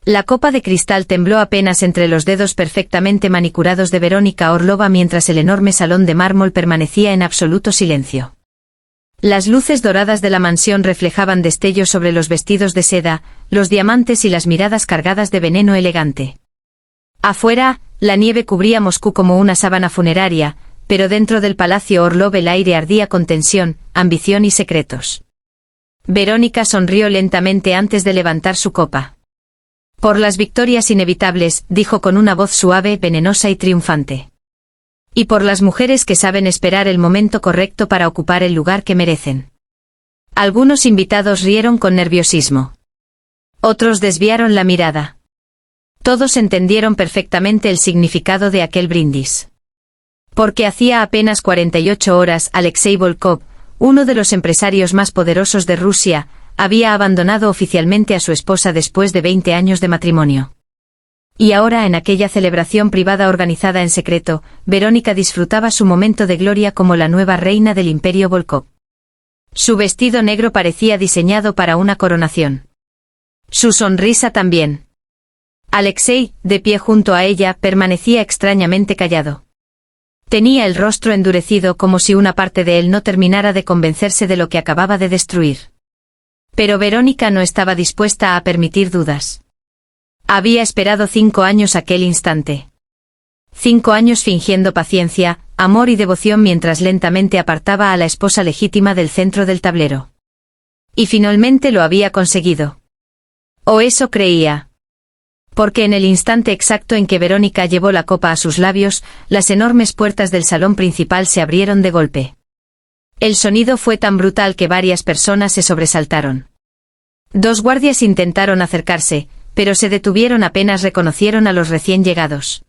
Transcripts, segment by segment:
La copa de cristal tembló apenas entre los dedos perfectamente manicurados de Verónica Orlova mientras el enorme salón de mármol permanecía en absoluto silencio. Las luces doradas de la mansión reflejaban destellos sobre los vestidos de seda, los diamantes y las miradas cargadas de veneno elegante. Afuera, la nieve cubría Moscú como una sábana funeraria, pero dentro del palacio Orlov el aire ardía con tensión, ambición y secretos. Verónica sonrió lentamente antes de levantar su copa. Por las victorias inevitables, dijo con una voz suave, venenosa y triunfante. Y por las mujeres que saben esperar el momento correcto para ocupar el lugar que merecen. Algunos invitados rieron con nerviosismo. Otros desviaron la mirada. Todos entendieron perfectamente el significado de aquel brindis. Porque hacía apenas 48 horas Alexei Volkov, uno de los empresarios más poderosos de Rusia, había abandonado oficialmente a su esposa después de 20 años de matrimonio. Y ahora en aquella celebración privada organizada en secreto, Verónica disfrutaba su momento de gloria como la nueva reina del Imperio Volkov. Su vestido negro parecía diseñado para una coronación. Su sonrisa también. Alexei, de pie junto a ella, permanecía extrañamente callado. Tenía el rostro endurecido como si una parte de él no terminara de convencerse de lo que acababa de destruir. Pero Verónica no estaba dispuesta a permitir dudas. Había esperado 5 años aquel instante. 5 años fingiendo paciencia, amor y devoción mientras lentamente apartaba a la esposa legítima del centro del tablero. Y finalmente lo había conseguido. O eso creía. Porque en el instante exacto en que Verónica llevó la copa a sus labios, las enormes puertas del salón principal se abrieron de golpe. El sonido fue tan brutal que varias personas se sobresaltaron. 2 guardias intentaron acercarse, pero se detuvieron apenas reconocieron a los recién llegados.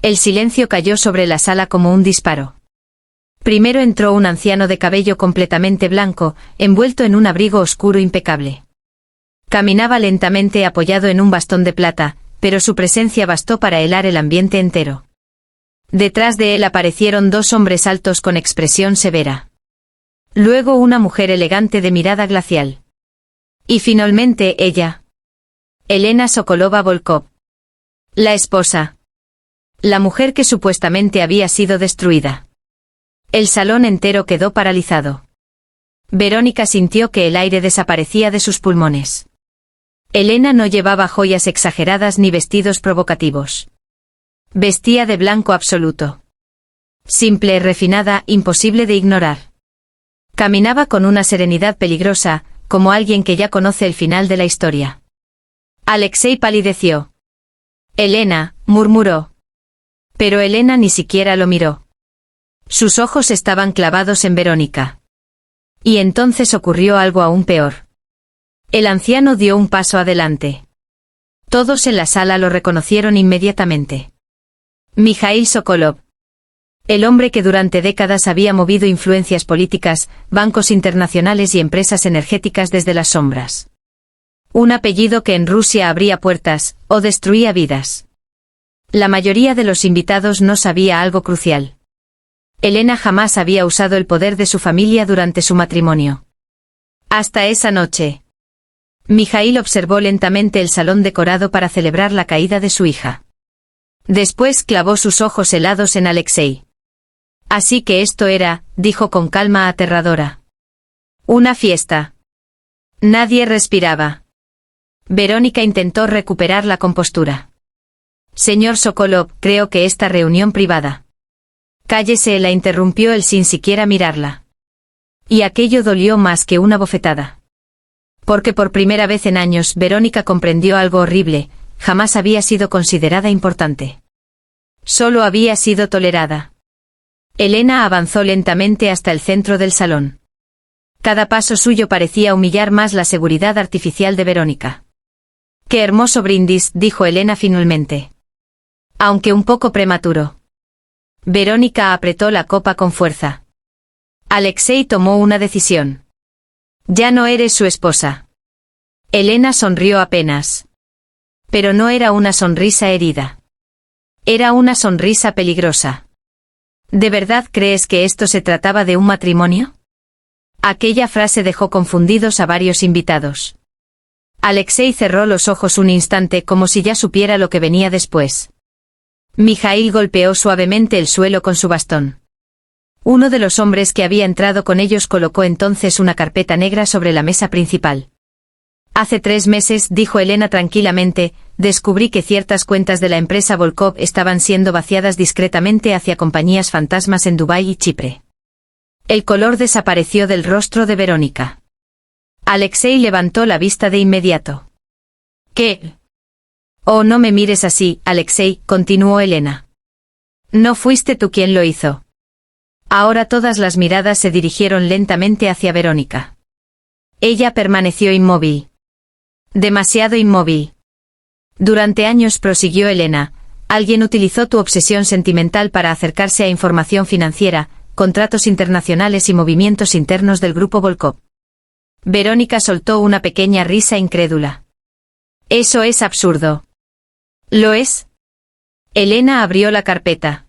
El silencio cayó sobre la sala como un disparo. Primero entró un anciano de cabello completamente blanco, envuelto en un abrigo oscuro impecable. Caminaba lentamente apoyado en un bastón de plata, pero su presencia bastó para helar el ambiente entero. Detrás de él aparecieron 2 hombres altos con expresión severa. Luego una mujer elegante de mirada glacial. Y finalmente ella. Elena Sokolova Volkov. La esposa. La mujer que supuestamente había sido destruida. El salón entero quedó paralizado. Verónica sintió que el aire desaparecía de sus pulmones. Elena no llevaba joyas exageradas ni vestidos provocativos. Vestía de blanco absoluto. Simple, refinada, imposible de ignorar. Caminaba con una serenidad peligrosa, como alguien que ya conoce el final de la historia. Alexei palideció. Elena, murmuró. Pero Elena ni siquiera lo miró. Sus ojos estaban clavados en Verónica. Y entonces ocurrió algo aún peor. El anciano dio un paso adelante. Todos en la sala lo reconocieron inmediatamente. Mikhail Sokolov. El hombre que durante décadas había movido influencias políticas, bancos internacionales y empresas energéticas desde las sombras. Un apellido que en Rusia abría puertas, o destruía vidas. La mayoría de los invitados no sabía algo crucial. Elena jamás había usado el poder de su familia durante su matrimonio. Hasta esa noche. Mikhail observó lentamente el salón decorado para celebrar la caída de su hija. Después clavó sus ojos helados en Alexei. Así que esto era, dijo con calma aterradora. Una fiesta. Nadie respiraba. Verónica intentó recuperar la compostura. Señor Sokolov, creo que esta reunión privada. Cállese, la interrumpió él sin siquiera mirarla. Y aquello dolió más que una bofetada. Porque por primera vez en años Verónica comprendió algo horrible, jamás había sido considerada importante. Solo había sido tolerada. Elena avanzó lentamente hasta el centro del salón. Cada paso suyo parecía humillar más la seguridad artificial de Verónica. «Qué hermoso brindis», dijo Elena finalmente. Aunque un poco prematuro. Verónica apretó la copa con fuerza. Alexei tomó una decisión. «Ya no eres su esposa». Elena sonrió apenas. Pero no era una sonrisa herida. Era una sonrisa peligrosa. ¿De verdad crees que esto se trataba de un matrimonio? Aquella frase dejó confundidos a varios invitados. Alexei cerró los ojos un instante como si ya supiera lo que venía después. Mijaíl golpeó suavemente el suelo con su bastón. Uno de los hombres que había entrado con ellos colocó entonces una carpeta negra sobre la mesa principal. Hace 3 meses, dijo Elena tranquilamente, descubrí que ciertas cuentas de la empresa Volkov estaban siendo vaciadas discretamente hacia compañías fantasmas en Dubái y Chipre. El color desapareció del rostro de Verónica. Alexei levantó la vista de inmediato. ¿Qué? Oh, no me mires así, Alexei, continuó Elena. No fuiste tú quien lo hizo. Ahora todas las miradas se dirigieron lentamente hacia Verónica. Ella permaneció inmóvil. Demasiado inmóvil. Durante años, prosiguió Elena, alguien utilizó tu obsesión sentimental para acercarse a información financiera, contratos internacionales y movimientos internos del grupo Volkov. Verónica soltó una pequeña risa incrédula. Eso es absurdo. ¿Lo es? Elena abrió la carpeta.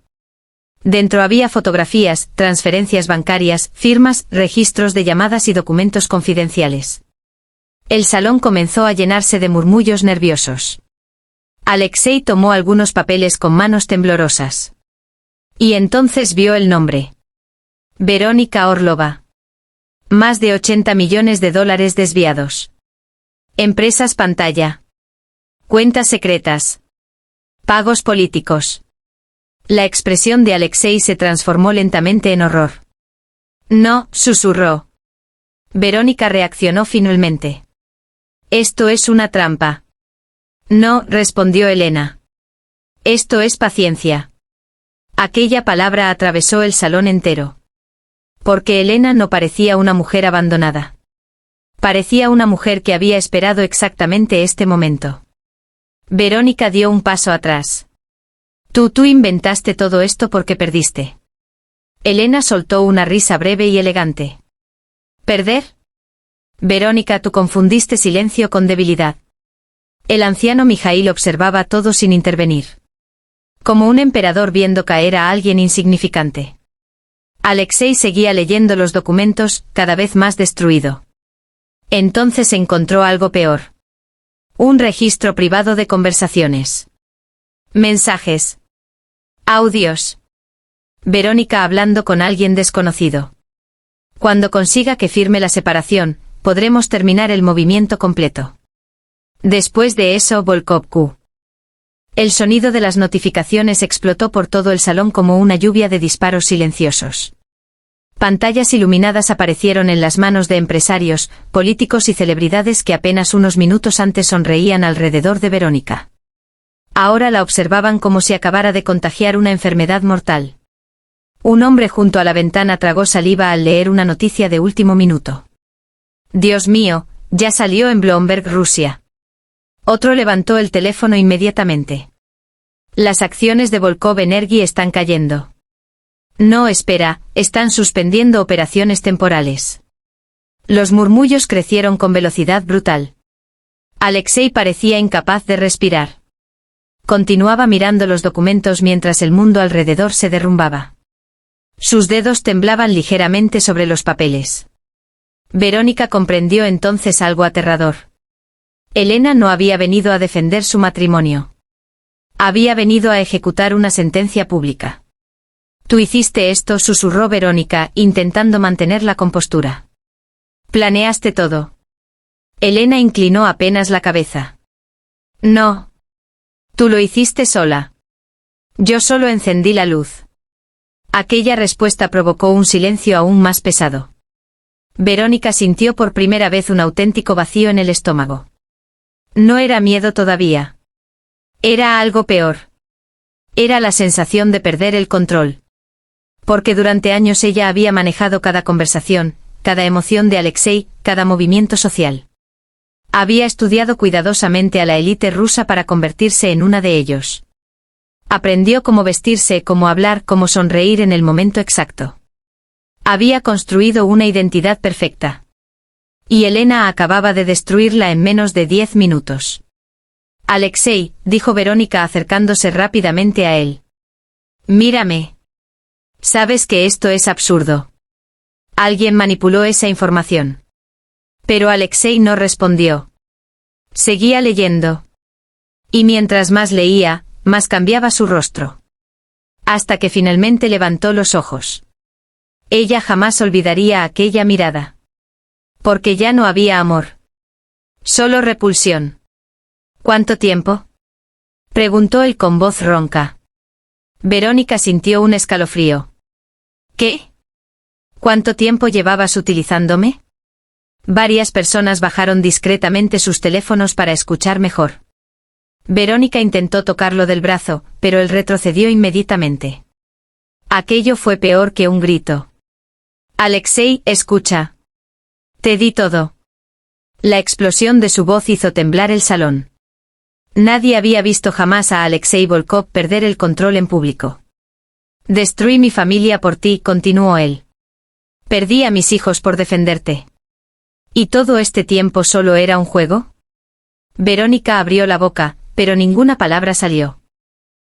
Dentro había fotografías, transferencias bancarias, firmas, registros de llamadas y documentos confidenciales. El salón comenzó a llenarse de murmullos nerviosos. Alexei tomó algunos papeles con manos temblorosas. Y entonces vio el nombre. Verónica Orlova. Más de 80 millones de dólares desviados. Empresas pantalla. Cuentas secretas. Pagos políticos. La expresión de Alexei se transformó lentamente en horror. No, susurró. Verónica reaccionó finalmente. Esto es una trampa. No, respondió Elena. Esto es paciencia. Aquella palabra atravesó el salón entero. Porque Elena no parecía una mujer abandonada. Parecía una mujer que había esperado exactamente este momento. Verónica dio un paso atrás. Tú inventaste todo esto porque perdiste. Elena soltó una risa breve y elegante. ¿Perder? Verónica, tú confundiste silencio con debilidad. El anciano Mijaíl observaba todo sin intervenir. Como un emperador viendo caer a alguien insignificante. Alexei seguía leyendo los documentos, cada vez más destruido. Entonces encontró algo peor. Un registro privado de conversaciones. Mensajes. Audios. Verónica hablando con alguien desconocido. Cuando consiga que firme la separación, podremos terminar el movimiento completo. Después de eso, Volkov Q. El sonido de las notificaciones explotó por todo el salón como una lluvia de disparos silenciosos. Pantallas iluminadas aparecieron en las manos de empresarios, políticos y celebridades que apenas unos minutos antes sonreían alrededor de Verónica. Ahora la observaban como si acabara de contagiar una enfermedad mortal. Un hombre junto a la ventana tragó saliva al leer una noticia de último minuto. Dios mío, ya salió en Bloomberg, Rusia. Otro levantó el teléfono inmediatamente. Las acciones de Volkov Energy están cayendo. No, espera, están suspendiendo operaciones temporales. Los murmullos crecieron con velocidad brutal. Alexei parecía incapaz de respirar. Continuaba mirando los documentos mientras el mundo alrededor se derrumbaba. Sus dedos temblaban ligeramente sobre los papeles. Verónica comprendió entonces algo aterrador. Elena no había venido a defender su matrimonio. Había venido a ejecutar una sentencia pública. Tú hiciste esto, susurró Verónica, intentando mantener la compostura. Planeaste todo. Elena inclinó apenas la cabeza. No. Tú lo hiciste sola. Yo solo encendí la luz. Aquella respuesta provocó un silencio aún más pesado. Verónica sintió por primera vez un auténtico vacío en el estómago. No era miedo todavía. Era algo peor. Era la sensación de perder el control. Porque durante años ella había manejado cada conversación, cada emoción de Alexei, cada movimiento social. Había estudiado cuidadosamente a la élite rusa para convertirse en una de ellos. Aprendió cómo vestirse, cómo hablar, cómo sonreír en el momento exacto. Había construido una identidad perfecta. Y Elena acababa de destruirla en menos de 10 minutos. Alexei, dijo Verónica acercándose rápidamente a él. Mírame. Sabes que esto es absurdo. Alguien manipuló esa información. Pero Alexei no respondió. Seguía leyendo. Y mientras más leía, más cambiaba su rostro. Hasta que finalmente levantó los ojos. Ella jamás olvidaría aquella mirada. Porque ya no había amor. Solo repulsión. ¿Cuánto tiempo? Preguntó él con voz ronca. Verónica sintió un escalofrío. ¿Qué? ¿Cuánto tiempo llevabas utilizándome? Varias personas bajaron discretamente sus teléfonos para escuchar mejor. Verónica intentó tocarlo del brazo, pero él retrocedió inmediatamente. Aquello fue peor que un grito. Alexei, escucha. Te di todo. La explosión de su voz hizo temblar el salón. Nadie había visto jamás a Alexei Volkov perder el control en público. Destruí mi familia por ti, continuó él. Perdí a mis hijos por defenderte. ¿Y todo este tiempo solo era un juego? Verónica abrió la boca, pero ninguna palabra salió.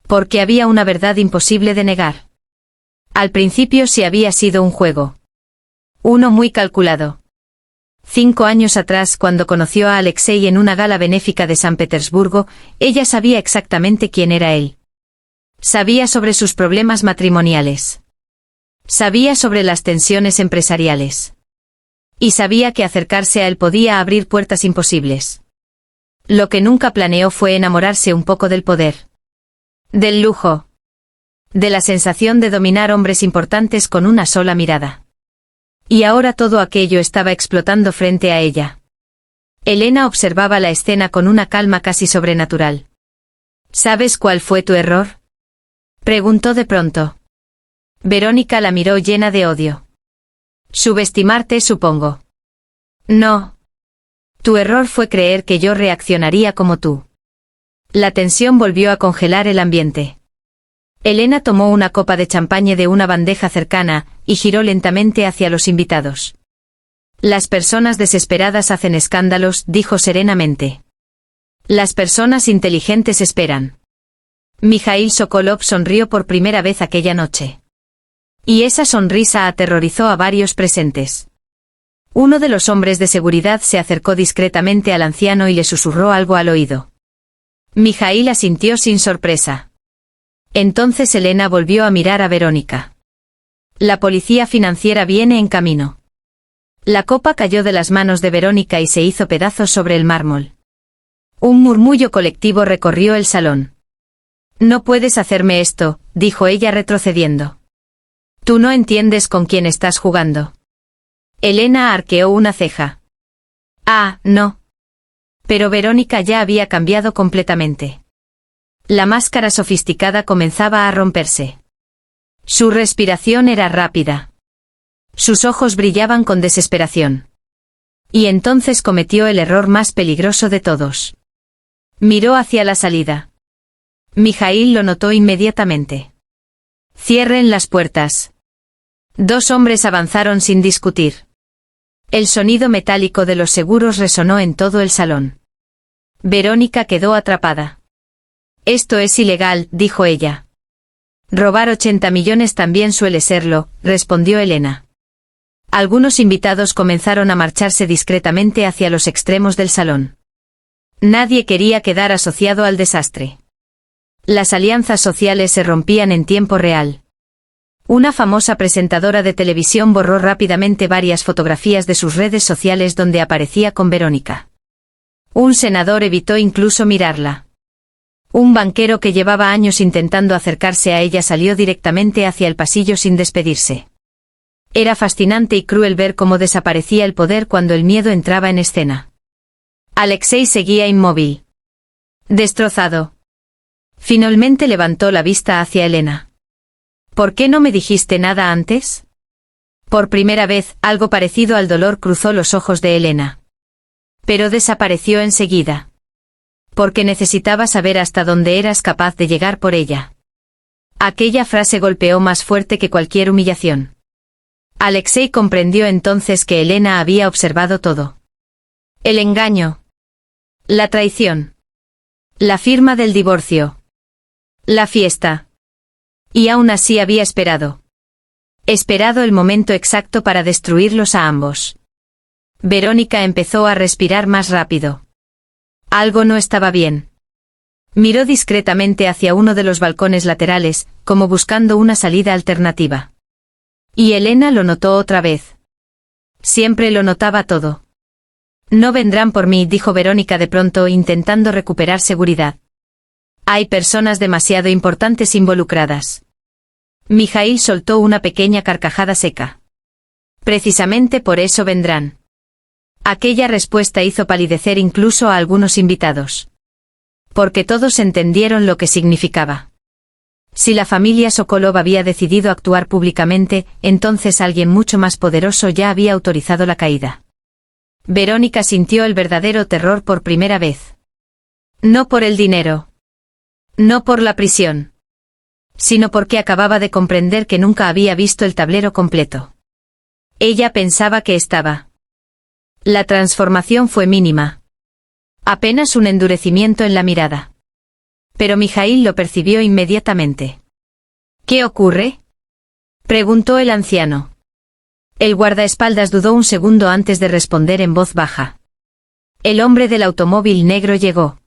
Porque había una verdad imposible de negar. Al principio sí había sido un juego. Uno muy calculado. 5 años atrás, cuando conoció a Alexei en una gala benéfica de San Petersburgo, ella sabía exactamente quién era él. Sabía sobre sus problemas matrimoniales. Sabía sobre las tensiones empresariales. Y sabía que acercarse a él podía abrir puertas imposibles. Lo que nunca planeó fue enamorarse un poco del poder. Del lujo. De la sensación de dominar hombres importantes con una sola mirada. Y ahora todo aquello estaba explotando frente a ella. Elena observaba la escena con una calma casi sobrenatural. ¿Sabes cuál fue tu error? Preguntó de pronto. Verónica la miró llena de odio. Subestimarte, supongo. No. Tu error fue creer que yo reaccionaría como tú. La tensión volvió a congelar el ambiente. Elena tomó una copa de champaña de una bandeja cercana, y giró lentamente hacia los invitados. Las personas desesperadas hacen escándalos, dijo serenamente. Las personas inteligentes esperan. Mijaíl Sokolov sonrió por primera vez aquella noche. Y esa sonrisa aterrorizó a varios presentes. Uno de los hombres de seguridad se acercó discretamente al anciano y le susurró algo al oído. Mijaíl asintió sin sorpresa. Entonces Elena volvió a mirar a Verónica. La policía financiera viene en camino. La copa cayó de las manos de Verónica y se hizo pedazos sobre el mármol. Un murmullo colectivo recorrió el salón. No puedes hacerme esto, dijo ella retrocediendo. Tú no entiendes con quién estás jugando. Elena arqueó una ceja. Ah, no. Pero Verónica ya había cambiado completamente. La máscara sofisticada comenzaba a romperse. Su respiración era rápida. Sus ojos brillaban con desesperación. Y entonces cometió el error más peligroso de todos. Miró hacia la salida. Mijaíl lo notó inmediatamente. Cierren las puertas. 2 hombres avanzaron sin discutir. El sonido metálico de los seguros resonó en todo el salón. Verónica quedó atrapada. Esto es ilegal, dijo ella. Robar 80 millones también suele serlo, respondió Elena. Algunos invitados comenzaron a marcharse discretamente hacia los extremos del salón. Nadie quería quedar asociado al desastre. Las alianzas sociales se rompían en tiempo real. Una famosa presentadora de televisión borró rápidamente varias fotografías de sus redes sociales donde aparecía con Verónica. Un senador evitó incluso mirarla. Un banquero que llevaba años intentando acercarse a ella salió directamente hacia el pasillo sin despedirse. Era fascinante y cruel ver cómo desaparecía el poder cuando el miedo entraba en escena. Alexei seguía inmóvil. Destrozado. Finalmente levantó la vista hacia Elena. ¿Por qué no me dijiste nada antes? Por primera vez, algo parecido al dolor cruzó los ojos de Elena. Pero desapareció enseguida. Porque necesitaba saber hasta dónde eras capaz de llegar por ella. Aquella frase golpeó más fuerte que cualquier humillación. Alexei comprendió entonces que Elena había observado todo. El engaño. La traición. La firma del divorcio. La fiesta. Y aún así había esperado. Esperado el momento exacto para destruirlos a ambos. Verónica empezó a respirar más rápido. Algo no estaba bien. Miró discretamente hacia uno de los balcones laterales, como buscando una salida alternativa. Y Elena lo notó otra vez. Siempre lo notaba todo. No vendrán por mí, dijo Verónica de pronto, intentando recuperar seguridad. Hay personas demasiado importantes involucradas. Mijaíl soltó una pequeña carcajada seca. Precisamente por eso vendrán. Aquella respuesta hizo palidecer incluso a algunos invitados. Porque todos entendieron lo que significaba. Si la familia Sokolov había decidido actuar públicamente, entonces alguien mucho más poderoso ya había autorizado la caída. Verónica sintió el verdadero terror por primera vez. No por el dinero. No por la prisión. Sino porque acababa de comprender que nunca había visto el tablero completo. Ella pensaba que estaba. La transformación fue mínima. Apenas un endurecimiento en la mirada. Pero Mijaíl lo percibió inmediatamente. ¿Qué ocurre?, preguntó el anciano. El guardaespaldas dudó un segundo antes de responder en voz baja. El hombre del automóvil negro llegó.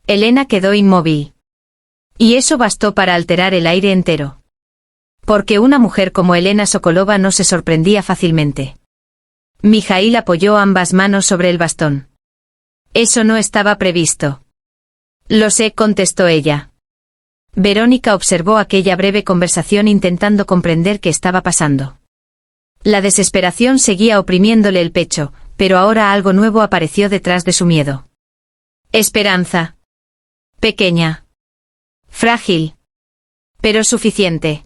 Elena quedó inmóvil. Y eso bastó para alterar el aire entero. Porque una mujer como Elena Sokolova no se sorprendía fácilmente. Mijaíl apoyó ambas manos sobre el bastón. Eso no estaba previsto. Lo sé, contestó ella. Verónica observó aquella breve conversación intentando comprender qué estaba pasando. La desesperación seguía oprimiéndole el pecho, pero ahora algo nuevo apareció detrás de su miedo. Esperanza. Pequeña. Frágil. Pero suficiente.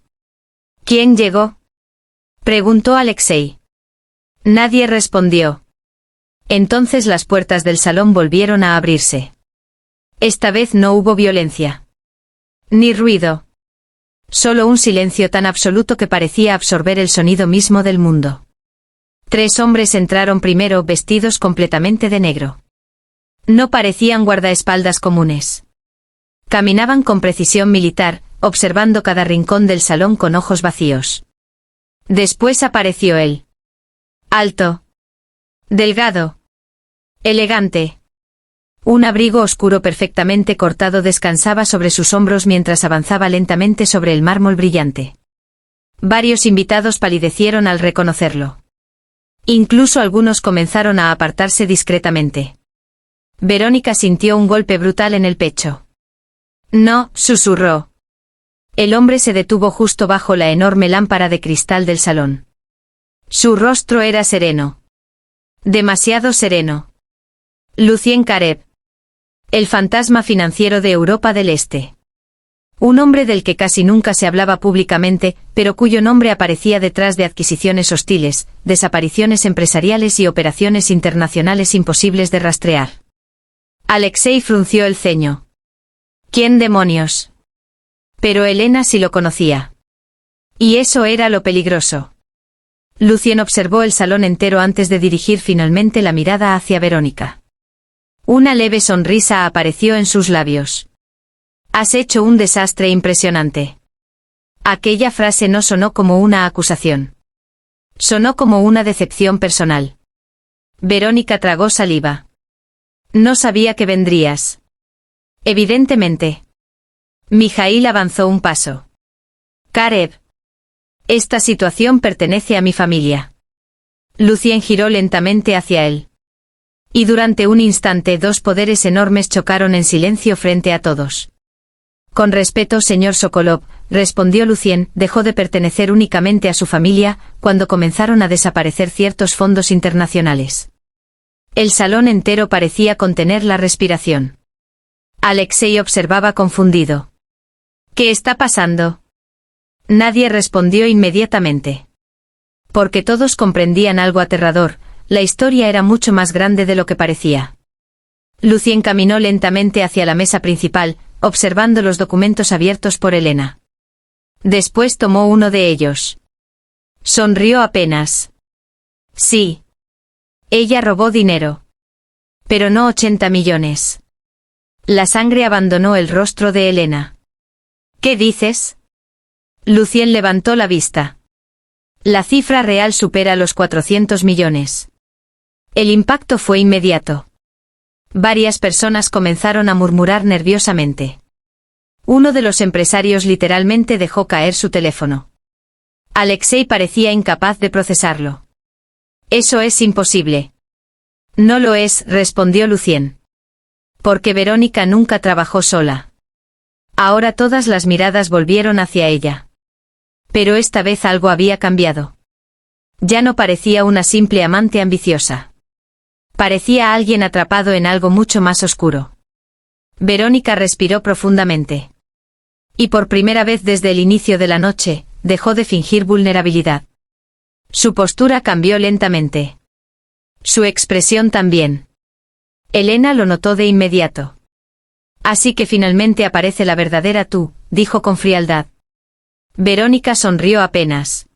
¿Quién llegó?, preguntó Alexei. Nadie respondió. Entonces las puertas del salón volvieron a abrirse. Esta vez no hubo violencia. Ni ruido. Solo un silencio tan absoluto que parecía absorber el sonido mismo del mundo. 3 hombres entraron primero, vestidos completamente de negro. No parecían guardaespaldas comunes. Caminaban con precisión militar, observando cada rincón del salón con ojos vacíos. Después apareció él. Alto. Delgado. Elegante. Un abrigo oscuro perfectamente cortado descansaba sobre sus hombros mientras avanzaba lentamente sobre el mármol brillante. Varios invitados palidecieron al reconocerlo. Incluso algunos comenzaron a apartarse discretamente. Verónica sintió un golpe brutal en el pecho. No, susurró. El hombre se detuvo justo bajo la enorme lámpara de cristal del salón. Su rostro era sereno. Demasiado sereno. Lucien Karev. El fantasma financiero de Europa del Este. Un hombre del que casi nunca se hablaba públicamente, pero cuyo nombre aparecía detrás de adquisiciones hostiles, desapariciones empresariales y operaciones internacionales imposibles de rastrear. Alexei frunció el ceño. ¿Quién demonios? Pero Elena sí lo conocía. Y eso era lo peligroso. Lucien observó el salón entero antes de dirigir finalmente la mirada hacia Verónica. Una leve sonrisa apareció en sus labios. Has hecho un desastre impresionante. Aquella frase no sonó como una acusación. Sonó como una decepción personal. Verónica tragó saliva. No sabía que vendrías. Evidentemente. Mijaíl avanzó un paso. Karev. Esta situación pertenece a mi familia. Lucien giró lentamente hacia él. Y durante un instante 2 poderes enormes chocaron en silencio frente a todos. Con respeto, señor Sokolov, respondió Lucien, dejó de pertenecer únicamente a su familia, cuando comenzaron a desaparecer ciertos fondos internacionales. El salón entero parecía contener la respiración. Alexei observaba confundido. ¿Qué está pasando? Nadie respondió inmediatamente. Porque todos comprendían algo aterrador, la historia era mucho más grande de lo que parecía. Lucien caminó lentamente hacia la mesa principal, observando los documentos abiertos por Elena. Después tomó uno de ellos. Sonrió apenas. Sí. Ella robó dinero. Pero no 80 millones. La sangre abandonó el rostro de Elena. ¿Qué dices? Lucien levantó la vista. La cifra real supera los 400 millones. El impacto fue inmediato. Varias personas comenzaron a murmurar nerviosamente. Uno de los empresarios literalmente dejó caer su teléfono. Alexei parecía incapaz de procesarlo. Eso es imposible. No lo es, respondió Lucien. Porque Verónica nunca trabajó sola. Ahora todas las miradas volvieron hacia ella. Pero esta vez algo había cambiado. Ya no parecía una simple amante ambiciosa. Parecía alguien atrapado en algo mucho más oscuro. Verónica respiró profundamente. Y por primera vez desde el inicio de la noche, dejó de fingir vulnerabilidad. Su postura cambió lentamente. Su expresión también. Elena lo notó de inmediato. Así que finalmente aparece la verdadera tú, dijo con frialdad. Verónica sonrió apenas.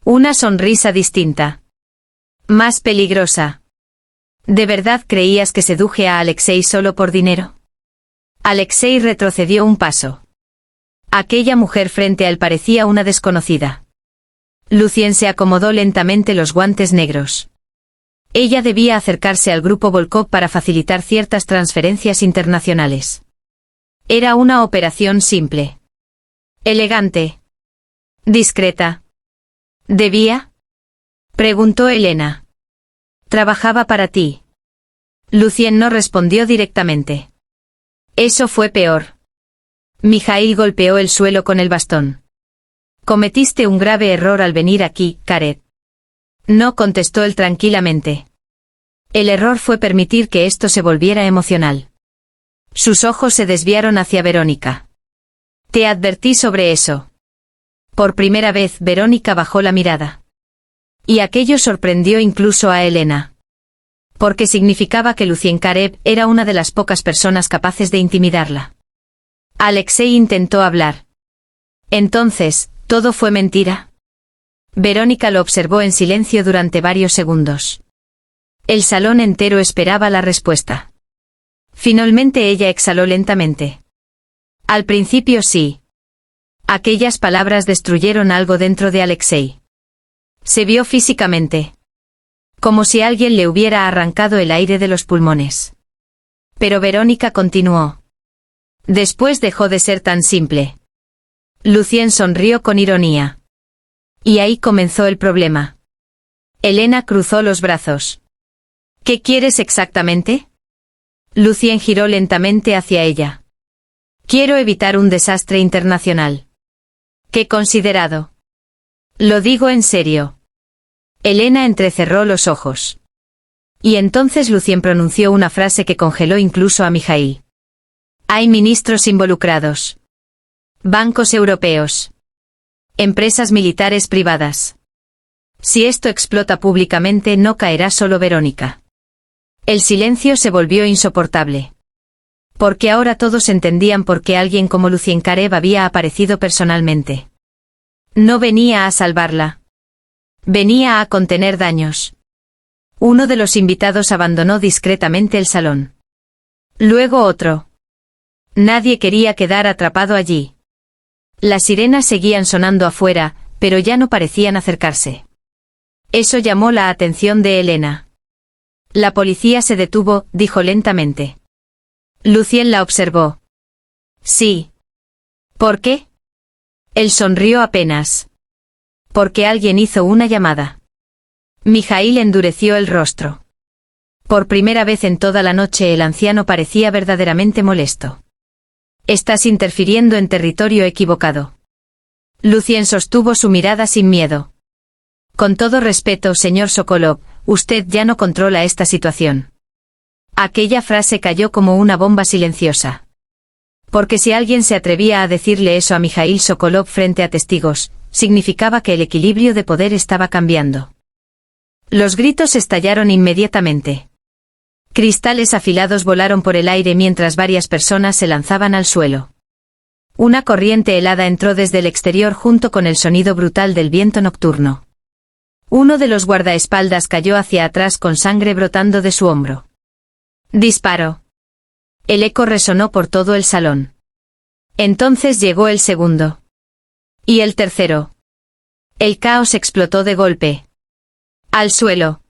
Una sonrisa distinta. Más peligrosa. ¿De verdad creías que seduje a Alexei solo por dinero? Alexei retrocedió un paso. Aquella mujer frente a él parecía una desconocida. Lucien se acomodó lentamente los guantes negros. Ella debía acercarse al grupo Volkov para facilitar ciertas transferencias internacionales. Era una operación simple. Elegante. Discreta. ¿Debía? Preguntó Elena. Trabajaba para ti. Lucien no respondió directamente. Eso fue peor. Mijaíl golpeó el suelo con el bastón. Cometiste un grave error al venir aquí, Caret. No, contestó él tranquilamente. El error fue permitir que esto se volviera emocional. Sus ojos se desviaron hacia Verónica. Te advertí sobre eso. Por primera vez Verónica bajó la mirada. Y aquello sorprendió incluso a Elena. Porque significaba que Lucien Karev era una de las pocas personas capaces de intimidarla. Alexei intentó hablar. Entonces, ¿todo fue mentira? Verónica lo observó en silencio durante varios segundos. El salón entero esperaba la respuesta. Finalmente ella exhaló lentamente. Al principio sí. Aquellas palabras destruyeron algo dentro de Alexei. Se vio físicamente. Como si alguien le hubiera arrancado el aire de los pulmones. Pero Verónica continuó. Después dejó de ser tan simple. Lucien sonrió con ironía. Y ahí comenzó el problema. Elena cruzó los brazos. ¿Qué quieres exactamente? Lucien giró lentamente hacia ella. Quiero evitar un desastre internacional. ¿Qué considerado? Lo digo en serio. Elena entrecerró los ojos. Y entonces Lucien pronunció una frase que congeló incluso a Mijaíl. Hay ministros involucrados. Bancos europeos. Empresas militares privadas. Si esto explota públicamente no caerá solo Verónica. El silencio se volvió insoportable. Porque ahora todos entendían por qué alguien como Lucien Karev había aparecido personalmente. No venía a salvarla. Venía a contener daños. Uno de los invitados abandonó discretamente el salón. Luego otro. Nadie quería quedar atrapado allí. Las sirenas seguían sonando afuera, pero ya no parecían acercarse. Eso llamó la atención de Elena. La policía se detuvo, dijo lentamente. Lucien la observó. Sí. ¿Por qué? Él sonrió apenas. Porque alguien hizo una llamada. Mijaíl endureció el rostro. Por primera vez en toda la noche el anciano parecía verdaderamente molesto. Estás interfiriendo en territorio equivocado. Lucien sostuvo su mirada sin miedo. Con todo respeto, señor Sokolov, usted ya no controla esta situación. Aquella frase cayó como una bomba silenciosa. Porque si alguien se atrevía a decirle eso a Mijaíl Sokolov frente a testigos, significaba que el equilibrio de poder estaba cambiando. Los gritos estallaron inmediatamente. Cristales afilados volaron por el aire mientras varias personas se lanzaban al suelo. Una corriente helada entró desde el exterior junto con el sonido brutal del viento nocturno. Uno de los guardaespaldas cayó hacia atrás con sangre brotando de su hombro. Disparó. El eco resonó por todo el salón. Entonces llegó el segundo. Y el tercero. El caos explotó de golpe. Al suelo.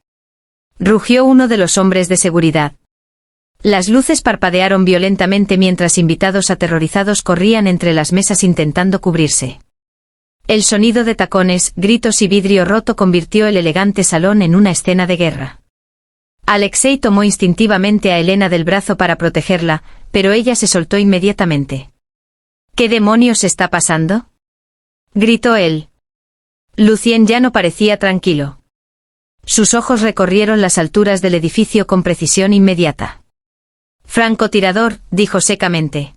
Rugió uno de los hombres de seguridad. Las luces parpadearon violentamente mientras invitados aterrorizados corrían entre las mesas intentando cubrirse. El sonido de tacones, gritos y vidrio roto convirtió el elegante salón en una escena de guerra. Alexei tomó instintivamente a Elena del brazo para protegerla, pero ella se soltó inmediatamente. ¿Qué demonios está pasando?, gritó él. Lucien ya no parecía tranquilo. Sus ojos recorrieron las alturas del edificio con precisión inmediata. Francotirador, dijo secamente.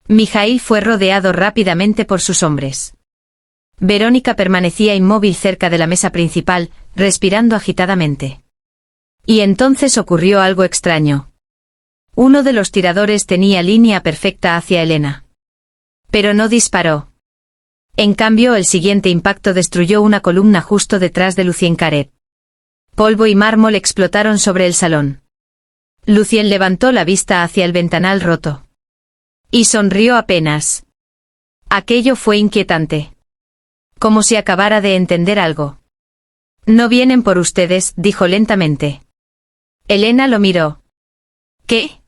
Mijaíl fue rodeado rápidamente por sus hombres. Verónica permanecía inmóvil cerca de la mesa principal, respirando agitadamente. Y entonces ocurrió algo extraño. Uno de los tiradores tenía línea perfecta hacia Elena. Pero no disparó. En cambio, el siguiente impacto destruyó una columna justo detrás de Lucien Caret. Polvo y mármol explotaron sobre el salón. Lucien levantó la vista hacia el ventanal roto. Y sonrió apenas. Aquello fue inquietante. Como si acabara de entender algo. No vienen por ustedes, dijo lentamente. Elena lo miró. ¿Qué?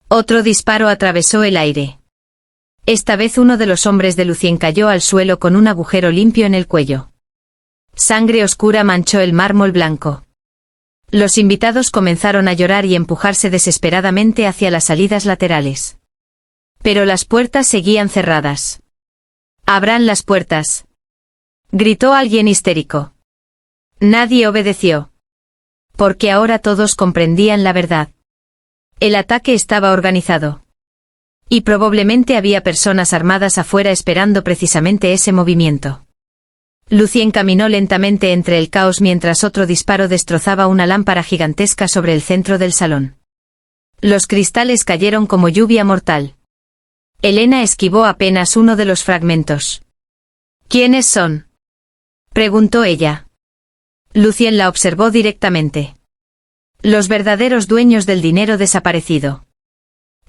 Otro disparo atravesó el aire. Esta vez uno de los hombres de Lucien cayó al suelo con un agujero limpio en el cuello. Sangre oscura manchó el mármol blanco. Los invitados comenzaron a llorar y empujarse desesperadamente hacia las salidas laterales. Pero las puertas seguían cerradas. «¡Abran las puertas!», gritó alguien histérico. Nadie obedeció. Porque ahora todos comprendían la verdad. El ataque estaba organizado. Y probablemente había personas armadas afuera esperando precisamente ese movimiento. Lucien caminó lentamente entre el caos mientras otro disparo destrozaba una lámpara gigantesca sobre el centro del salón. Los cristales cayeron como lluvia mortal. Elena esquivó apenas uno de los fragmentos. ¿Quiénes son?, preguntó ella. Lucien la observó directamente. Los verdaderos dueños del dinero desaparecido.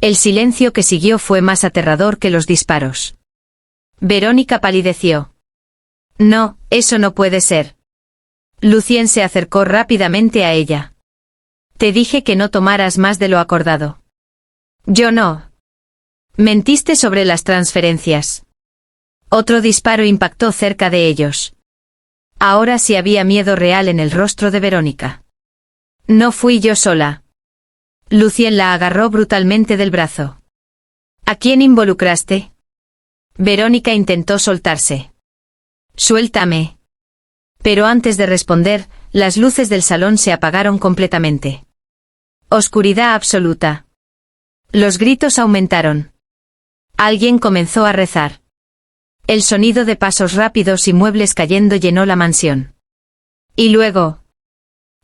El silencio que siguió fue más aterrador que los disparos. Verónica palideció. No, eso no puede ser. Lucien se acercó rápidamente a ella. Te dije que no tomaras más de lo acordado. Yo no. Mentiste sobre las transferencias. Otro disparo impactó cerca de ellos. Ahora sí había miedo real en el rostro de Verónica. No fui yo sola. Lucien la agarró brutalmente del brazo. ¿A quién involucraste? Verónica intentó soltarse. Suéltame. Pero antes de responder, las luces del salón se apagaron completamente. Oscuridad absoluta. Los gritos aumentaron. Alguien comenzó a rezar. El sonido de pasos rápidos y muebles cayendo llenó la mansión. Y luego...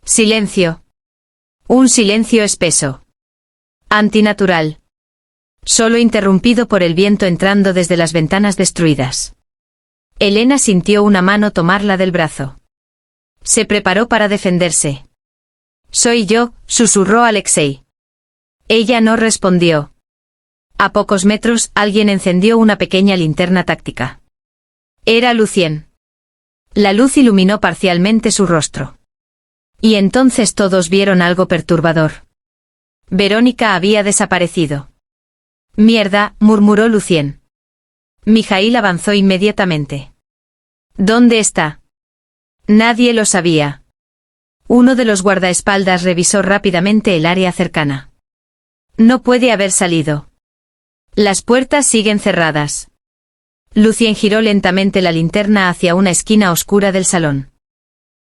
silencio. Un silencio espeso. Antinatural. Solo interrumpido por el viento entrando desde las ventanas destruidas. Elena sintió una mano tomarla del brazo. Se preparó para defenderse. Soy yo, susurró Alexei. Ella no respondió. A pocos metros, alguien encendió una pequeña linterna táctica. Era Lucien. La luz iluminó parcialmente su rostro. Y entonces todos vieron algo perturbador. Verónica había desaparecido. Mierda, murmuró Lucien. Mijaíl avanzó inmediatamente. ¿Dónde está? Nadie lo sabía. Uno de los guardaespaldas revisó rápidamente el área cercana. No puede haber salido. Las puertas siguen cerradas. Lucien giró lentamente la linterna hacia una esquina oscura del salón.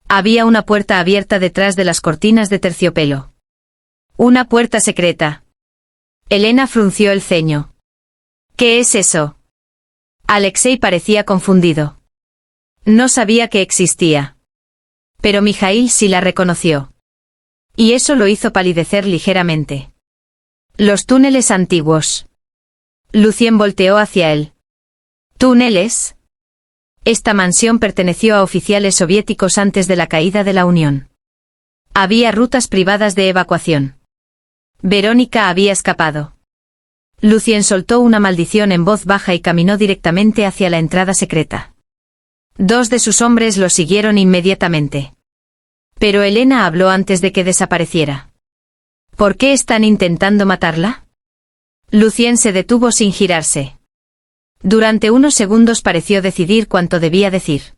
Había una puerta abierta detrás de las cortinas de terciopelo. Una puerta secreta. Elena frunció el ceño. ¿Qué es eso? Alexei parecía confundido. No sabía que existía. Pero Mijaíl sí la reconoció. Y eso lo hizo palidecer ligeramente. Los túneles antiguos. Lucien volteó hacia él. ¿Túneles? Esta mansión perteneció a oficiales soviéticos antes de la caída de la Unión. Había rutas privadas de evacuación. Verónica había escapado. Lucien soltó una maldición en voz baja y caminó directamente hacia la entrada secreta. Dos de sus hombres lo siguieron inmediatamente. Pero Elena habló antes de que desapareciera. ¿Por qué están intentando matarla? Lucien se detuvo sin girarse. Durante unos segundos pareció decidir cuánto debía decir.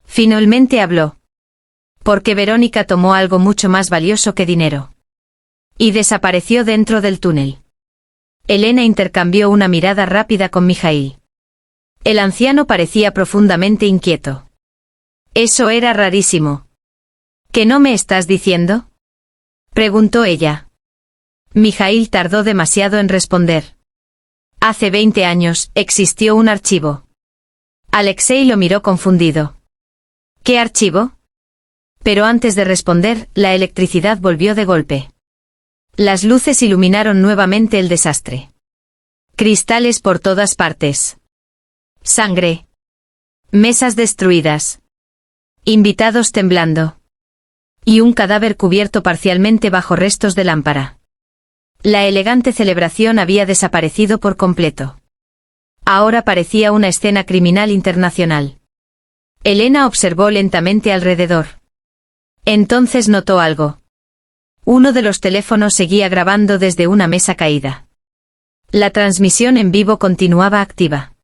Finalmente habló. Porque Verónica tomó algo mucho más valioso que dinero. Y desapareció dentro del túnel. Elena intercambió una mirada rápida con Mijaíl. El anciano parecía profundamente inquieto. Eso era rarísimo. ¿Qué no me estás diciendo? Preguntó ella. Mijaíl tardó demasiado en responder. Hace 20 años, existió un archivo. Alexei lo miró confundido. ¿Qué archivo? Pero antes de responder, la electricidad volvió de golpe. Las luces iluminaron nuevamente el desastre. Cristales por todas partes. Sangre. Mesas destruidas. Invitados temblando. Y un cadáver cubierto parcialmente bajo restos de lámpara. La elegante celebración había desaparecido por completo. Ahora parecía una escena criminal internacional. Elena observó lentamente alrededor. Entonces notó algo. Uno de los teléfonos seguía grabando desde una mesa caída. La transmisión en vivo continuaba activa.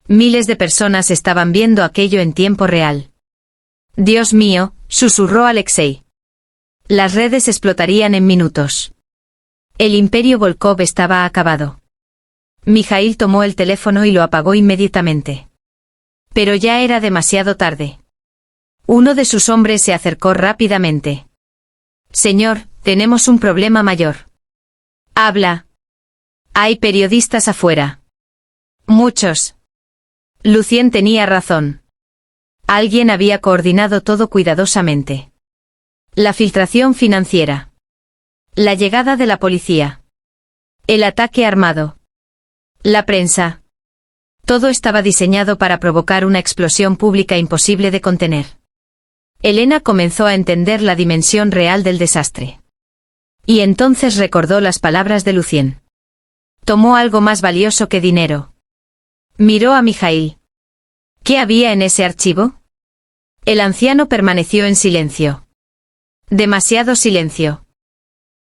Miles de personas estaban viendo aquello en tiempo real. Dios mío, susurró Alexei. Las redes explotarían en minutos. El imperio Volkov estaba acabado. Mijaíl tomó el teléfono y lo apagó inmediatamente. Pero ya era demasiado tarde. Uno de sus hombres se acercó rápidamente. Señor, tenemos un problema mayor. Habla. Hay periodistas afuera. Muchos. Lucien tenía razón. Alguien había coordinado todo cuidadosamente. La filtración financiera. La llegada de la policía. El ataque armado. La prensa. Todo estaba diseñado para provocar una explosión pública imposible de contener. Elena comenzó a entender la dimensión real del desastre. Y entonces recordó las palabras de Lucien. Tomó algo más valioso que dinero. Miró a Mijaíl. ¿Qué había en ese archivo? El anciano permaneció en silencio. Demasiado silencio.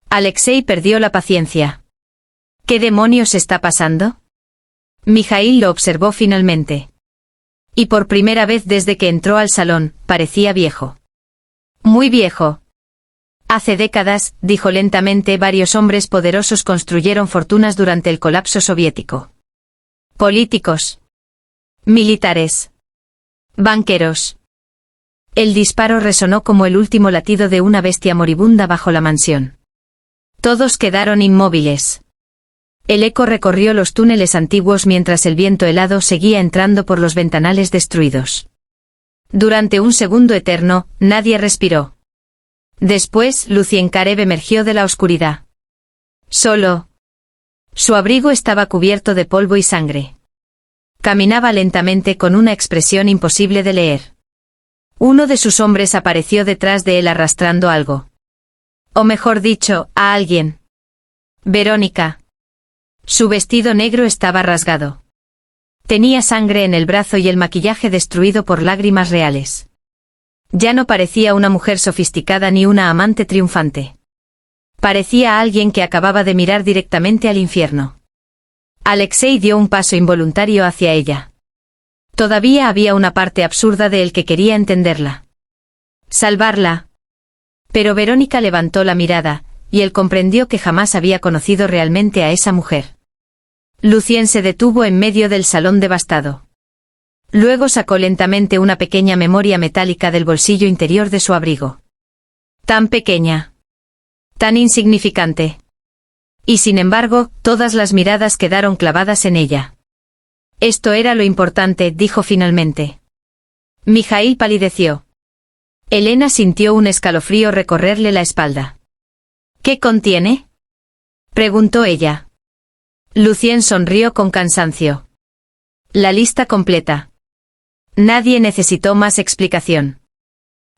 Alexei perdió la paciencia. ¿Qué demonios está pasando? Mijaíl lo observó finalmente. Y por primera vez desde que entró al salón, parecía viejo. Muy viejo. Hace décadas, dijo lentamente, varios hombres poderosos construyeron fortunas durante el colapso soviético. Políticos. Militares. Banqueros. El disparo resonó como el último latido de una bestia moribunda bajo la mansión. Todos quedaron inmóviles. El eco recorrió los túneles antiguos mientras el viento helado seguía entrando por los ventanales destruidos. Durante un segundo eterno, nadie respiró. Después, Lucien Karev emergió de la oscuridad. Solo. Su abrigo estaba cubierto de polvo y sangre. Caminaba lentamente con una expresión imposible de leer. Uno de sus hombres apareció detrás de él arrastrando algo. O mejor dicho, a alguien. Verónica. Su vestido negro estaba rasgado. Tenía sangre en el brazo y el maquillaje destruido por lágrimas reales. Ya no parecía una mujer sofisticada ni una amante triunfante. Parecía alguien que acababa de mirar directamente al infierno. Alexei dio un paso involuntario hacia ella. Todavía había una parte absurda de él que quería entenderla. Salvarla. Pero Verónica levantó la mirada, y él comprendió que jamás había conocido realmente a esa mujer. Lucien se detuvo en medio del salón devastado. Luego sacó lentamente una pequeña memoria metálica del bolsillo interior de su abrigo. Tan pequeña. Tan insignificante. Y sin embargo, todas las miradas quedaron clavadas en ella. Esto era lo importante, dijo finalmente. Mijaíl palideció. Elena sintió un escalofrío recorrerle la espalda. ¿Qué contiene? Preguntó ella. Lucien sonrió con cansancio. La lista completa. Nadie necesitó más explicación.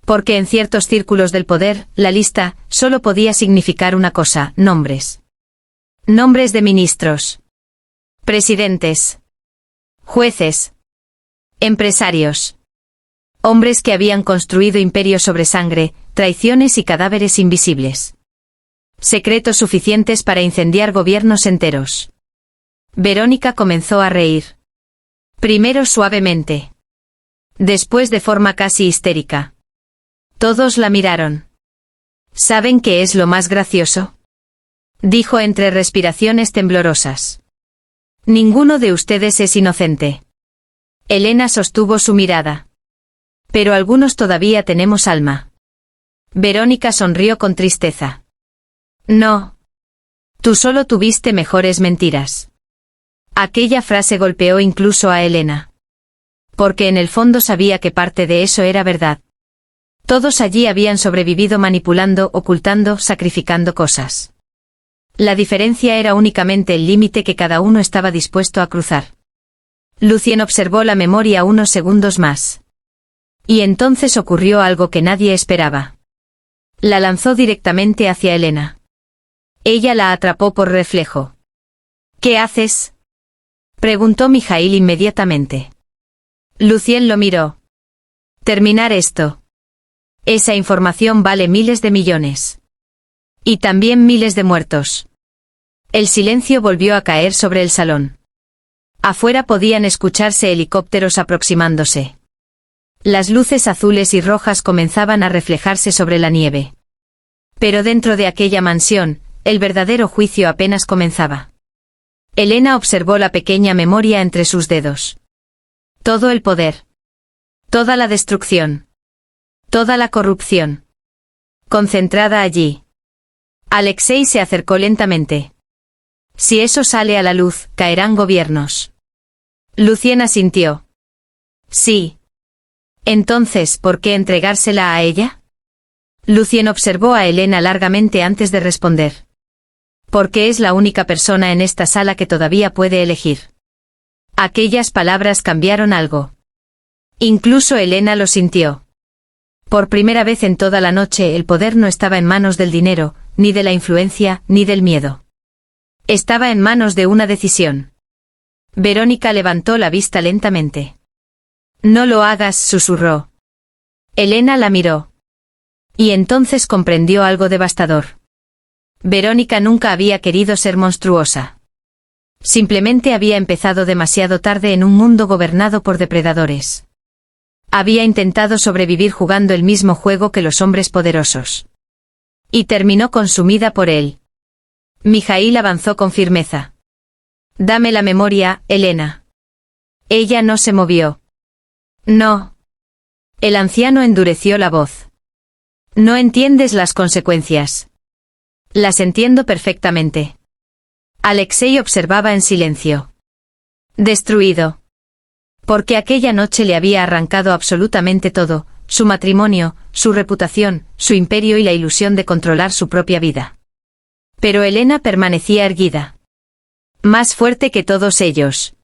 Porque en ciertos círculos del poder, la lista solo podía significar una cosa: nombres. Nombres de ministros. Presidentes. Jueces. Empresarios. Hombres que habían construido imperios sobre sangre, traiciones y cadáveres invisibles. Secretos suficientes para incendiar gobiernos enteros. Verónica comenzó a reír. Primero suavemente. Después de forma casi histérica. Todos la miraron. ¿Saben qué es lo más gracioso?, dijo entre respiraciones temblorosas. Ninguno de ustedes es inocente. Elena sostuvo su mirada. Pero algunos todavía tenemos alma. Verónica sonrió con tristeza. No. Tú solo tuviste mejores mentiras. Aquella frase golpeó incluso a Elena. Porque en el fondo sabía que parte de eso era verdad. Todos allí habían sobrevivido manipulando, ocultando, sacrificando cosas. La diferencia era únicamente el límite que cada uno estaba dispuesto a cruzar. Lucien observó la memoria unos segundos más. Y entonces ocurrió algo que nadie esperaba. La lanzó directamente hacia Elena. Ella la atrapó por reflejo. ¿Qué haces?, preguntó Mijaíl inmediatamente. Lucien lo miró. Terminar esto. Esa información vale miles de millones. Y también miles de muertos. El silencio volvió a caer sobre el salón. Afuera podían escucharse helicópteros aproximándose. Las luces azules y rojas comenzaban a reflejarse sobre la nieve. Pero dentro de aquella mansión, el verdadero juicio apenas comenzaba. Elena observó la pequeña memoria entre sus dedos. Todo el poder. Toda la destrucción. Toda la corrupción. Concentrada allí. Alexei se acercó lentamente. Si eso sale a la luz, caerán gobiernos. Lucien asintió. Sí. Entonces, ¿por qué entregársela a ella? Lucien observó a Elena largamente antes de responder. Porque es la única persona en esta sala que todavía puede elegir. Aquellas palabras cambiaron algo. Incluso Elena lo sintió. Por primera vez en toda la noche el poder no estaba en manos del dinero, ni de la influencia, ni del miedo. Estaba en manos de una decisión. Verónica levantó la vista lentamente. No lo hagas, susurró. Elena la miró. Y entonces comprendió algo devastador. Verónica nunca había querido ser monstruosa. Simplemente había empezado demasiado tarde en un mundo gobernado por depredadores. Había intentado sobrevivir jugando el mismo juego que los hombres poderosos. Y terminó consumida por él. Mijaíl avanzó con firmeza. Dame la memoria, Elena. Ella no se movió. No. El anciano endureció la voz. No entiendes las consecuencias. Las entiendo perfectamente. Alexei observaba en silencio. Destruido. Porque aquella noche le había arrancado absolutamente todo, su matrimonio, su reputación, su imperio y la ilusión de controlar su propia vida. Pero Elena permanecía erguida. Más fuerte que todos ellos.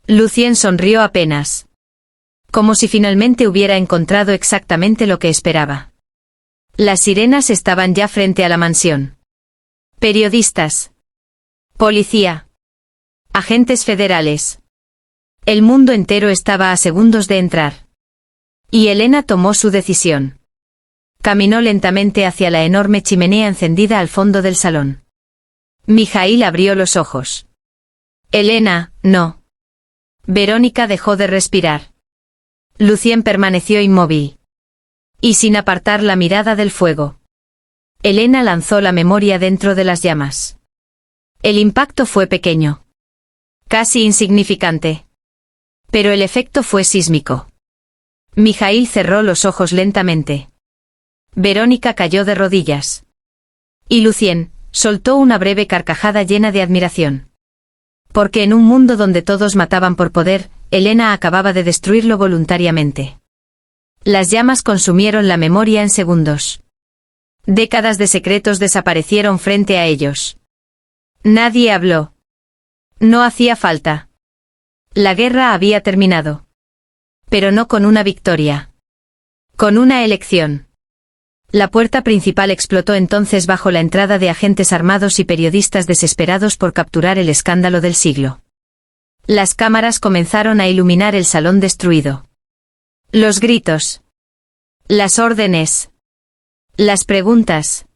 Lucien sonrió apenas. Como si finalmente hubiera encontrado exactamente lo que esperaba. Las sirenas estaban ya frente a la mansión. Periodistas. Policía. Agentes federales. El mundo entero estaba a segundos de entrar. Y Elena tomó su decisión. Caminó lentamente hacia la enorme chimenea encendida al fondo del salón. Mijaíl abrió los ojos. Elena, no. Verónica dejó de respirar. Lucien permaneció inmóvil. Y sin apartar la mirada del fuego. Elena lanzó la memoria dentro de las llamas. El impacto fue pequeño. Casi insignificante. Pero el efecto fue sísmico. Mijaíl cerró los ojos lentamente. Verónica cayó de rodillas. Y Lucien soltó una breve carcajada llena de admiración. Porque en un mundo donde todos mataban por poder, Elena acababa de destruirlo voluntariamente. Las llamas consumieron la memoria en segundos. Décadas de secretos desaparecieron frente a ellos. Nadie habló. No hacía falta. La guerra había terminado. Pero no con una victoria. Con una elección. La puerta principal explotó entonces bajo la entrada de agentes armados y periodistas desesperados por capturar el escándalo del siglo. Las cámaras comenzaron a iluminar el salón destruido. Los gritos. Las órdenes. Las preguntas.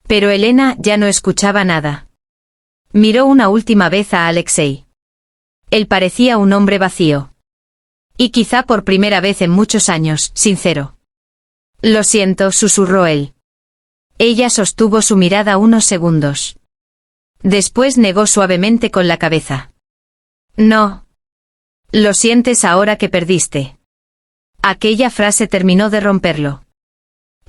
Pero Elena ya no escuchaba nada. Miró una última vez a Alexei. Él parecía un hombre vacío. Y quizá por primera vez en muchos años, sincero. Lo siento, susurró él. Ella sostuvo su mirada unos segundos. Después negó suavemente con la cabeza. No. Lo sientes ahora que perdiste. Aquella frase terminó de romperlo.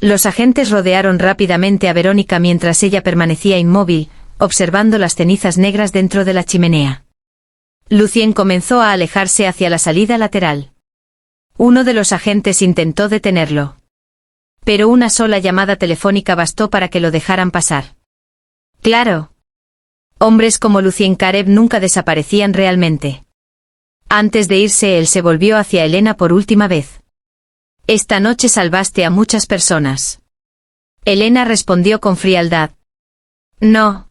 Los agentes rodearon rápidamente a Verónica mientras ella permanecía inmóvil, observando las cenizas negras dentro de la chimenea. Lucien comenzó a alejarse hacia la salida lateral. Uno de los agentes intentó detenerlo. Pero una sola llamada telefónica bastó para que lo dejaran pasar. Claro. Hombres como Lucien Karev nunca desaparecían realmente. Antes de irse él se volvió hacia Elena por última vez. Esta noche salvaste a muchas personas. Elena respondió con frialdad. No.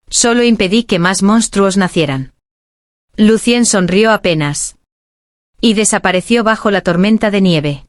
Solo impedí que más monstruos nacieran. Lucien sonrió apenas. Y desapareció bajo la tormenta de nieve.